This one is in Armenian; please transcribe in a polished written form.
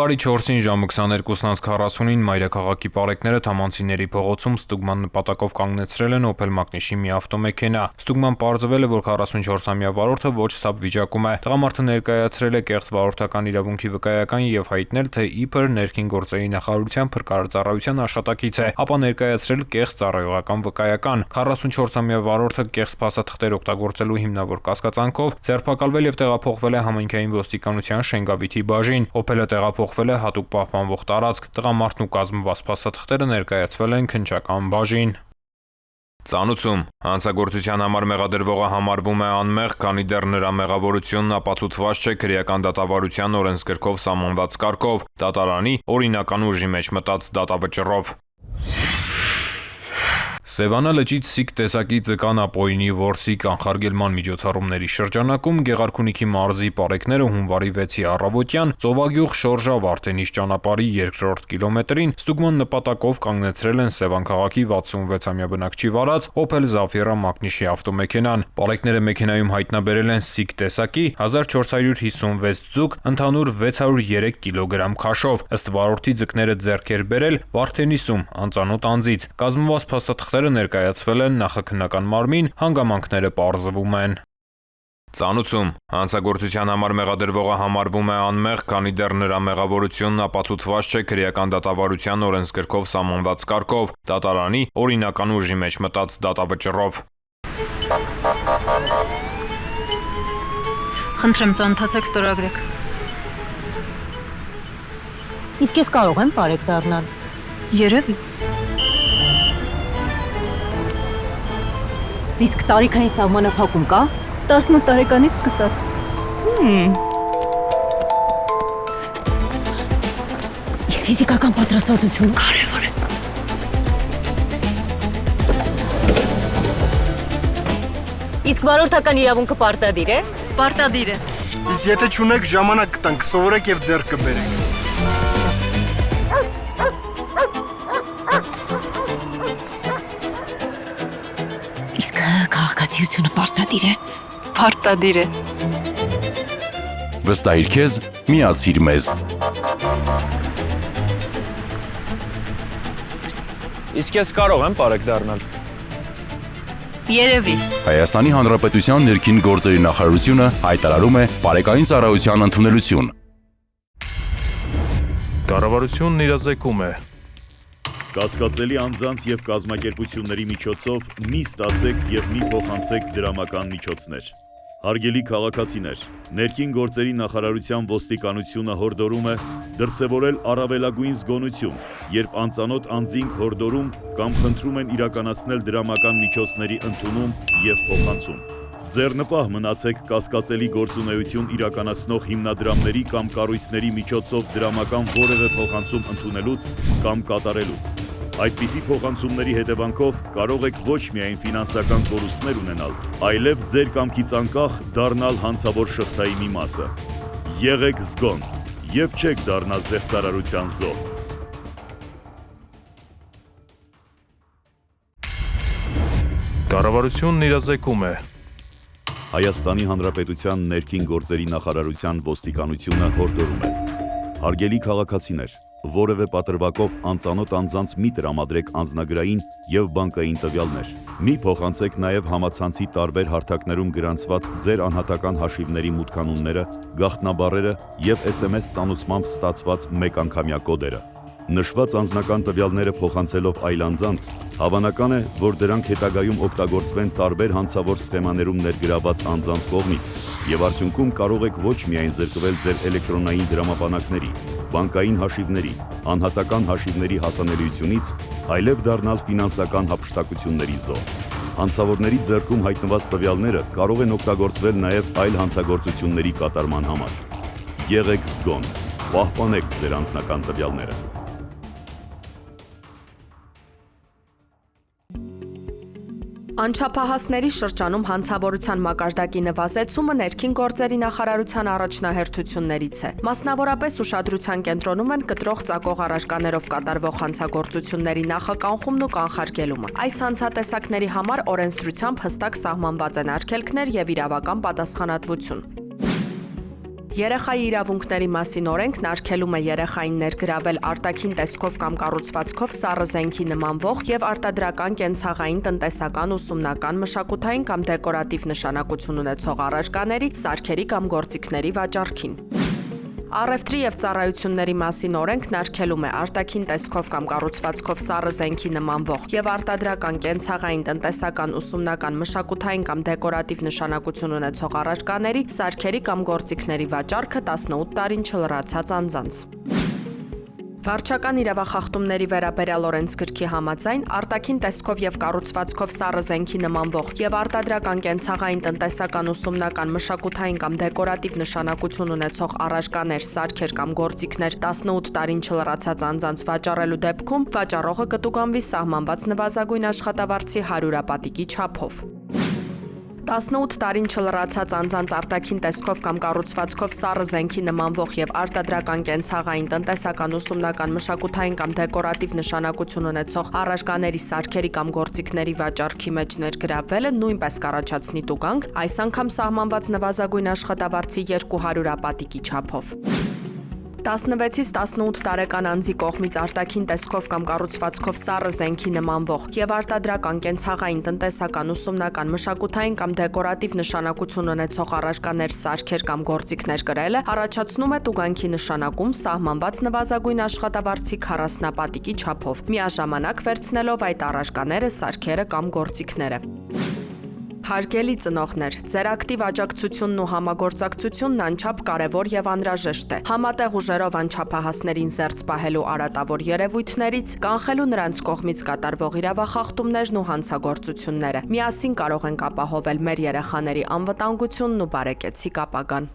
Փետրվարի 4-ին ժամը 22:40-ին մայրաքաղաքի պարեկները Թամանցիների փողոցում ստուգման նպատակով կանգնեցրել են Opel Magnish-ի մի ավտոմեքենա։ Ստուգման պարզվել է, որ 44-ամյա վարորդը ոչ սթափ վիճակում է։ Տղամարդը ներկայացրել է կեղծ վարորդական իրավունքի վկայական եւ հայտնել, թե իբր ներքին գործերի նախարարության փրկարարծառայության աշխատակից է, ապա ներկայացրել կեղծ ծառայողական վկայական։ 44-ամյա վարորդը կեղծ փաստաթղթեր օգտագործելու հիմնավոր կասկածանքով ձերբակալվել եւ տեղափոխվել է համայնքային ոստիկանության Շենգավիթի բաժին։ Opel-ը տեղափոխվել է հատուկ պահպանվող տարածք։ Տղամարդն ու կազմված փաստաթղթերը ներկայացվել են քննչական բաժին։ Ծանուցում հանցագործության համար մեղադրվողը համարվում է անմեղ, քանի դեռ նրա մեղավորությունն ապացուցված չէ քրեական դատավարության օրենսգրքով սահմանված կարգով, դատարանի օրինական ուժի մեջ մտած դատավճռով։ Սևանա լճից սիկ տեսակի ձկան ապօրինի որսի կանխարգելման միջոցառումների շրջանակում Գեղարքունիքի մարզի պարեկները հունվարի 6-ի առավոտյան Ծովագյուղ Շորժավ Արտենիս ճանապարհի 2-րդ կիլոմետրին ստուգման նպատակով կանգնեցրել են Սևան քաղաքի 66-ամյա բնակչի վարած Opel Zafira Magnish-ի ավտոմեքենան։ Պարեկները մեքենայում հայտնաբերել են սիկ տեսակի 1456 ձուկ ընդհանուր 603 կիլոգրամ քաշով։ Ըստ վարորդի ձկները ձեռք էր բերել Վարդենիսում անծանոթ անձից։ Կազմված փաստաթղթերը ներկայացվել են նախաքննական մարմին, հանգամանքները պարզվում են։ Ծանուցում հանցագործության համար մեղադրվողը համարվում է անմեղ, քանի դեռ նրա մեղավորությունն ապացուցված չէ քրեական դատավարության օրենսգրքով սահմանված կարգով, դատարանի օրինական ուժի մեջ մտած դատավճռով։ Խնդրեմ, ծանոթացեք, ստորագրեք։ Իսկ ես կարող եմ պարեկ դառնալ։ Երևի։ Իսկ տարիքային սահմանափակում կա։ 18 տարեկանից սկսած։ Իսկ ֆիզիկական պատրաստվածություն Կարևոր է։ Իսկ վարորդական իրավունքը պարտադիր է։ Պարտադիր է։ Իսկ եթե չունեք, ժամանակ կտանք, կսովորեք եւ ձեռք կբերեք։ Իսկ քաղաքացիությունը պարտադիր է։ Պարտադիր է։ Վստահիր քեզ, միացիր մեզ։ Իսկ ես կարող եմ պարեկ դառնալ։ Երևի։ Հայաստանի Հանրապետության ներքին գործերի նախարարությունը հայտարարում է պարեկային ծառայության ընդունելություն։ Կառավարությունն իրազեկում է։ Կասկածելի անձանց եւ կազմակերպությունների միջոցով մի ստացեք եւ մի փոխանցեք դրամական միջոցներ։ Հարգելի քաղաքացիներ, ներքին գործերի նախարարության ոստիկանությունը հորդորում է դրսևորել առավելագույն զգոնություն, երբ անծանոթ անձինք հորդորում կամ խնդրում են իրականացնել դրամական միջոցների ընդունում եւ փոխանցում։ Ձեռնպահ մնացեք կասկածելի գործունեություն իրականացնող հիմնադրամների կամ կառույցների միջոցով դրամական որևէ փոխանցում ընդունելուց կամ կատարելուց։ Այդպիսի փոխանցումների հետևանքով կարող եք ոչ միայն ֆինանսական կորուստներ ունենալ, այլև ձեր կամքից անկախ դառնալ հանցավոր շղթայի մի մասը։ Եղեք զգոն եւ չեք դառնա զեղծարարության զոհ։ Կառավարությունն իրազեկում է։ Հայաստանի Հանրապետության ներքին գործերի նախարարության ոստիկանությունը հորդորում է. Հարգելի քաղաքացիներ, որևէ պատրվակով անծանոթ անձանց մի տրամադրեք անձնագրային եւ բանկային տվյալներ։ Մի փոխանցեք նաեւ համացանցի տարբեր հարթակներում գրանցված ձեր անհատական հաշիվների մուտքանունները, գաղտնաբառերը եւ SMS ծանուցմամբ ստացված մեկանգամյա կոդերը։ Նշված անձնական տվյալները փոխանցելով այլ անձանց, հավանական է, որ դրանք հետագայում օգտագործվեն տարբեր հանցավոր սխեմաներում ներգրաված անձանց կողմից, եւ արդյունքում կարող եք ոչ միայն զրկվել ձեր էլեկտրոնային դրամապանակների, բանկային հաշիվների, անհատական հաշիվների հասանելիությունից, այլև դառնալ ֆինանսական հափշտակությունների զոհ։ Հանցավորների ձեռքում հայտնված տվյալները կարող են օգտագործվել նաեւ այլ հանցագործությունների կատարման համար։ Եղեք զգոն, պահպանեք ձեր անձնական տվյալները։ Անչափահասների շրջանում հանցավորության մակարդակի նվազեցումը ներքին գործերի նախարարության առաջնահերթություններից է։ Մասնավորապես ուշադրության կենտրոնում են կտրող ծակող առարկաներով կատարվող հանցագործությունների նախականխումն ու կանխարգելումը։ Այս հանցատեսակների համար օրենսդրությամբ հստակ սահմանված են արգելքներ եւ իրավական պատասխանատվություն։ Երեխայի իրավունքների մասին օրենքն արգելում է երեխային ներգրավել արտաքին տեսքով կամ կառուցվածքով սառը զենքի նմանվող եւ արտադրական կենցաղային, տնտեսական, ուսումնական, մշակութային կամ դեկորատիվ նշանակություն ունեցող առարկաների, սարքերի կամ գործիքների վաճառքին։ Առևտրի եւ ծառայությունների մասին օրենքն արգելում է արտաքին տեսքով կամ կառուցվածքով սառը զենքի նմանվող եւ արտադրական, կենցաղային, տնտեսական, ուսումնական, մշակութային կամ դեկորատիվ նշանակություն ունեցող առարկաների, սարքերի կամ գործիքների վաճառքը 18 տարին չլրացած անձանց։ Վարչական իրավախախտումների վերաբերյալ օրենսգրքի համաձայն արտաքին տեսքով եւ կառուցվածքով սառը զենքի նմանվող եւ արտադրական, կենցաղային, տնտեսական, ուսումնական, մշակութային կամ դեկորատիվ նշանակություն ունեցող առարկաներ, սարքեր կամ գործիքներ 18 տարին չլրացած անձանց վաճառելու դեպքում վաճառողը կտուգանվի սահմանված նվազագույն աշխատավարձի 100-ապատիկի չափով։ 18 տարին չլրացած անձանց արտաքին տեսքով կամ կառուցվածքով սառը զենքի նմանվող եւ արտադրական, կենցաղային, տնտեսական, ուսումնական, մշակութային կամ դեկորատիվ նշանակություն ունեցող առարկաների, սարքերի կամ գործիքների վաճառքի մեջ ներգրավվելը նույնպես կառաջացնի տուգանք, այս անգամ սահմանված նվազագույն աշխատավարձի 200-ապատիկի չափով։ 16-ից 18 տարեկան անձի կողմից արտաքին տեսքով կամ կառուցվածքով սառը զենքի նմանվող եւ արտադրական, կենցաղային, տնտեսական, ուսումնական, մշակութային կամ դեկորատիվ նշանակություն ունեցող առարկաներ, սարքեր կամ գործիքներ կրելը առաջացնում է տուգանքի նշանակում սահմանված նվազագույն աշխատավարձի 40-ապատիկի չափով, միաժամանակ վերցնելով այդ առարկաները, սարքերը կամ գործիքները։ Հարգելի ծնողներ, ձեր ակտիվ աջակցությունն ու համագործակցությունն անչափ կարևոր եւ անհրաժեշտ է։ Համատեղ ուժերով անչափահասներին զերծ պահելու արատավոր երևույթներից, կանխելու նրանց կողմից կատարվող իրավախախտումներն ու հանցագործությունները։ Միասին կարող ենք ապահովել մեր երեխաների անվտանգությունն ու բարեկեցիկ ապագան։